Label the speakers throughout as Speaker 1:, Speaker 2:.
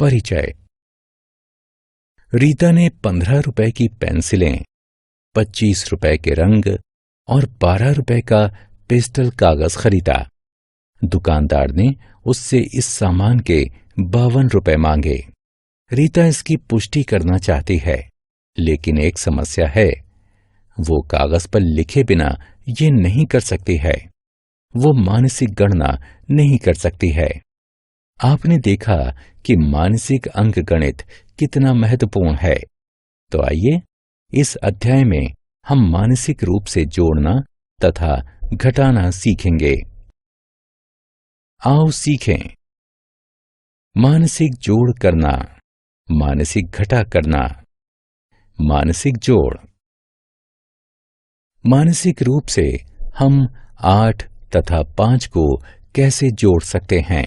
Speaker 1: परिचय। रीता ने 15 रुपए की पेंसिलें, 25 रुपए के रंग और 12 रुपए का पेस्टल कागज खरीदा। दुकानदार ने उससे इस सामान के 52 रुपए मांगे। रीता इसकी पुष्टि करना चाहती है, लेकिन एक समस्या है। वो कागज पर लिखे बिना ये नहीं कर सकती है। वो मानसिक गणना नहीं कर सकती है। आपने देखा कि मानसिक अंकगणित कितना महत्वपूर्ण है। तो आइए इस अध्याय में हम मानसिक रूप से जोड़ना तथा घटाना सीखेंगे। आओ सीखें। मानसिक जोड़ करना, मानसिक घटा करना, मानसिक जोड़। मानसिक रूप से हम 8 तथा 5 को कैसे जोड़ सकते हैं?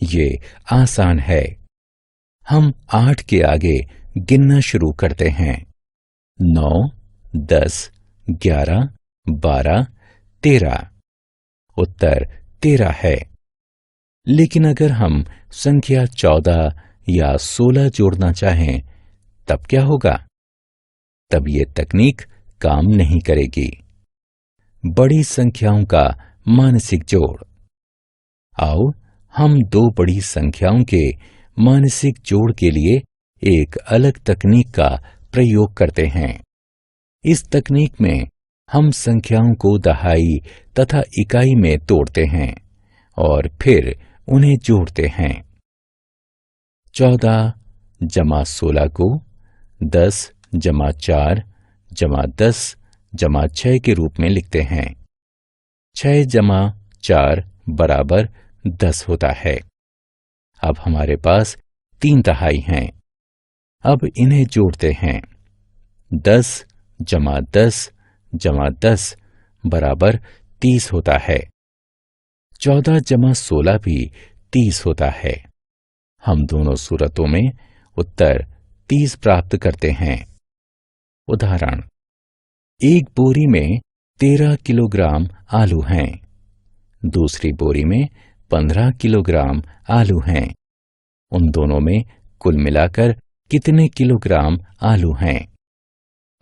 Speaker 1: ये आसान है। हम 8 के आगे गिनना शुरू करते हैं। 9, 10, 11, 12, 13। उत्तर 13 है। लेकिन अगर हम संख्या 14 या 16 जोड़ना चाहें, तब क्या होगा? तब ये तकनीक काम नहीं करेगी। बड़ी संख्याओं का मानसिक जोड़। आओ हम 2 बड़ी संख्याओं के मानसिक जोड़ के लिए एक अलग तकनीक का प्रयोग करते हैं। इस तकनीक में हम संख्याओं को दहाई तथा इकाई में तोड़ते हैं और फिर उन्हें जोड़ते हैं। 14 जमा 16 को 10 जमा 4 जमा 10 जमा 6 के रूप में लिखते हैं। 6 जमा 4 बराबर 10 होता है। अब हमारे पास 3 दहाई हैं। अब इन्हें जोड़ते हैं। 10 जमा 10 जमा 10 बराबर 30 होता है। 14 जमा 16 भी 30 होता है। हम दोनों सूरतों में उत्तर 30 प्राप्त करते हैं। उदाहरण, एक बोरी में 13 किलोग्राम आलू हैं। दूसरी बोरी में 15 किलोग्राम आलू हैं। उन दोनों में कुल मिलाकर कितने किलोग्राम आलू हैं?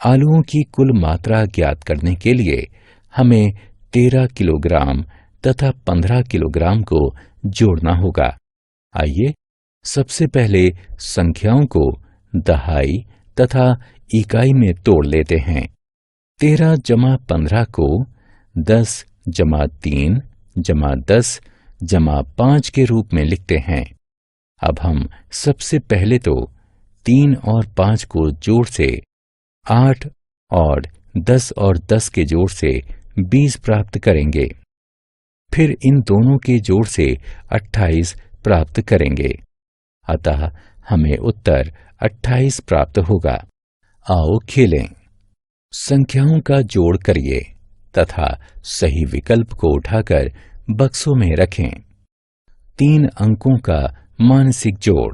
Speaker 1: आलूओं की कुल मात्रा ज्ञात करने के लिए हमें 13 किलोग्राम तथा 15 किलोग्राम को जोड़ना होगा। आइए सबसे पहले संख्याओं को दहाई तथा इकाई में तोड़ लेते हैं। 13 जमा 15 को 10 जमा 3 जमा 10 जमा 5 के रूप में लिखते हैं। अब हम सबसे पहले तो 3 और 5 को जोड़ से 8 और 10 और 10 के जोड़ से 20 प्राप्त करेंगे। फिर इन दोनों के जोड़ से 28 प्राप्त करेंगे। अतः हमें उत्तर 28 प्राप्त होगा। आओ खेलें। संख्याओं का जोड़ करिए तथा सही विकल्प को उठाकर बक्सों में रखें। 3 अंकों का मानसिक जोड़।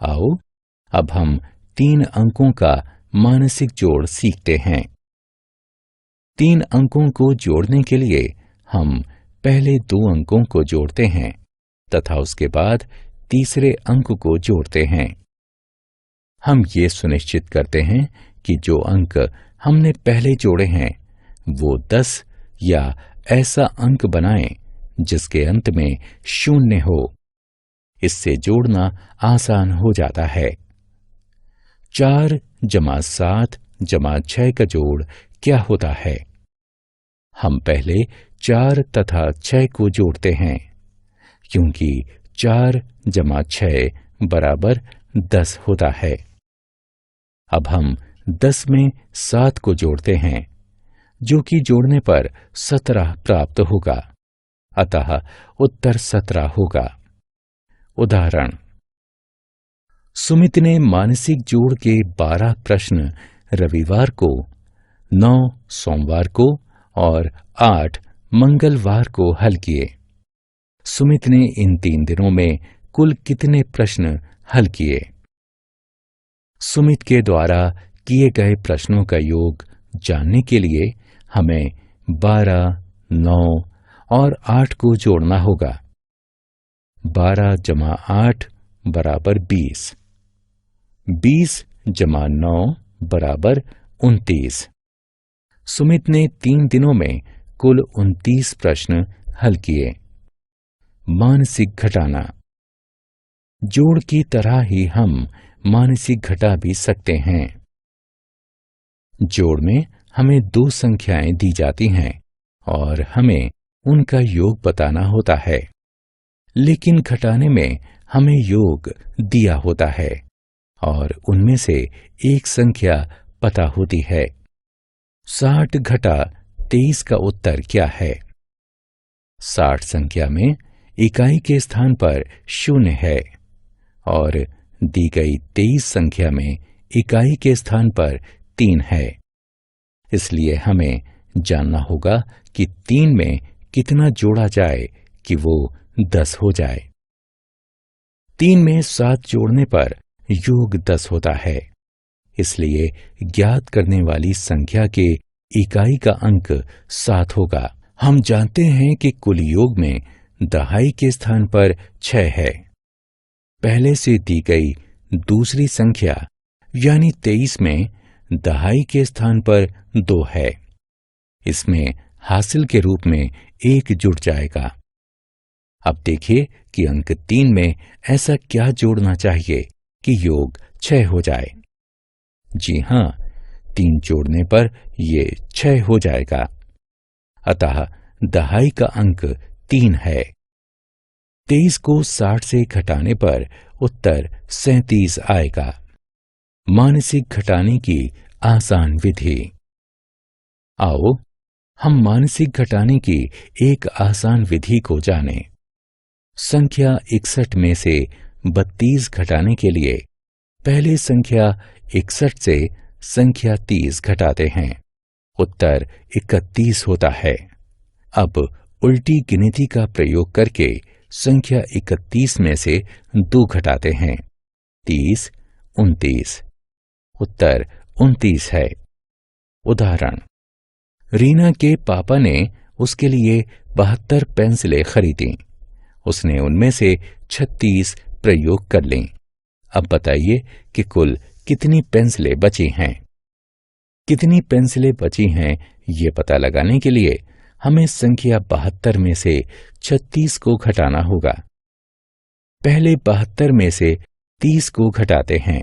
Speaker 1: आओ अब हम 3 अंकों का मानसिक जोड़ सीखते हैं। 3 अंकों को जोड़ने के लिए हम पहले 2 अंकों को जोड़ते हैं तथा उसके बाद तीसरे अंक को जोड़ते हैं। हम ये सुनिश्चित करते हैं कि जो अंक हमने पहले जोड़े हैं वो 10 या ऐसा अंक बनाएं जिसके अंत में 0 हो। इससे जोड़ना आसान हो जाता है। 4 जमा 7 जमा 6 का जोड़ क्या होता है? हम पहले 4 तथा 6 को जोड़ते हैं, क्योंकि 4 जमा 6 बराबर 10 होता है। अब हम 10 में 7 को जोड़ते हैं, जो कि जोड़ने पर 17 प्राप्त होगा। अतः उत्तर 17 होगा। उदाहरण, सुमित ने मानसिक जोड़ के 12 प्रश्न रविवार को, 9 सोमवार को और 8 मंगलवार को हल किए। सुमित ने इन 3 दिनों में कुल कितने प्रश्न हल किए? सुमित के द्वारा किए गए प्रश्नों का योग जानने के लिए हमें 12, 9 और 8 को जोड़ना होगा। 12 जमा 8 बराबर 20। 20 जमा 9 बराबर 29। सुमित ने 3 दिनों में कुल 29 प्रश्न हल किए। मानसिक घटाना। जोड़ की तरह ही हम मानसिक घटा भी सकते हैं। जोड़ में हमें 2 संख्याएं दी जाती हैं और हमें उनका योग बताना होता है, लेकिन घटाने में हमें योग दिया होता है और उनमें से एक संख्या पता होती है। 60 घटा 23 का उत्तर क्या है? 60 संख्या में इकाई के स्थान पर 0 है और दी गई 23 संख्या में इकाई के स्थान पर 3 है। इसलिए हमें जानना होगा कि 3 में कितना जोड़ा जाए कि वो 10 हो जाए। 3 में 7 जोड़ने पर योग 10 होता है। इसलिए ज्ञात करने वाली संख्या के इकाई का अंक 7 होगा। हम जानते हैं कि कुल योग में दहाई के स्थान पर 6 है। पहले से दी गई दूसरी संख्या यानी 23 में दहाई के स्थान पर 2 है। इसमें हासिल के रूप में 1 जुड़ जाएगा। अब देखिए कि अंक 3 में ऐसा क्या जोड़ना चाहिए कि योग 6 हो जाए। जी हां, 3 जोड़ने पर ये 6 हो जाएगा। अतः दहाई का अंक 3 है। 23 को 60 से घटाने पर उत्तर 37 आएगा। मानसिक घटाने की आसान विधि। आओ हम मानसिक घटाने की एक आसान विधि को जानें। संख्या 61 में से 32 घटाने के लिए पहले संख्या 61 से संख्या 30 घटाते हैं। उत्तर 31 होता है। अब उल्टी गिनती का प्रयोग करके संख्या 31 में से 2 घटाते हैं। 30, 29। उत्तर 29 है। उदाहरण, रीना के पापा ने उसके लिए 72 पेंसिलें खरीदी। उसने उनमें से 36 प्रयोग कर लीं। अब बताइए कि कुल कितनी पेंसिलें बची हैं। कितनी पेंसिलें बची हैं ये पता लगाने के लिए हमें संख्या 72 में से 36 को घटाना होगा। पहले 72 में से 30 को घटाते हैं।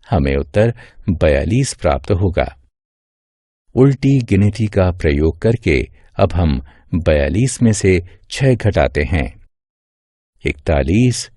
Speaker 1: हमें उत्तर 42 प्राप्त होगा। उल्टी गिनती का प्रयोग करके अब हम 42 में से 6 घटाते हैं। 41,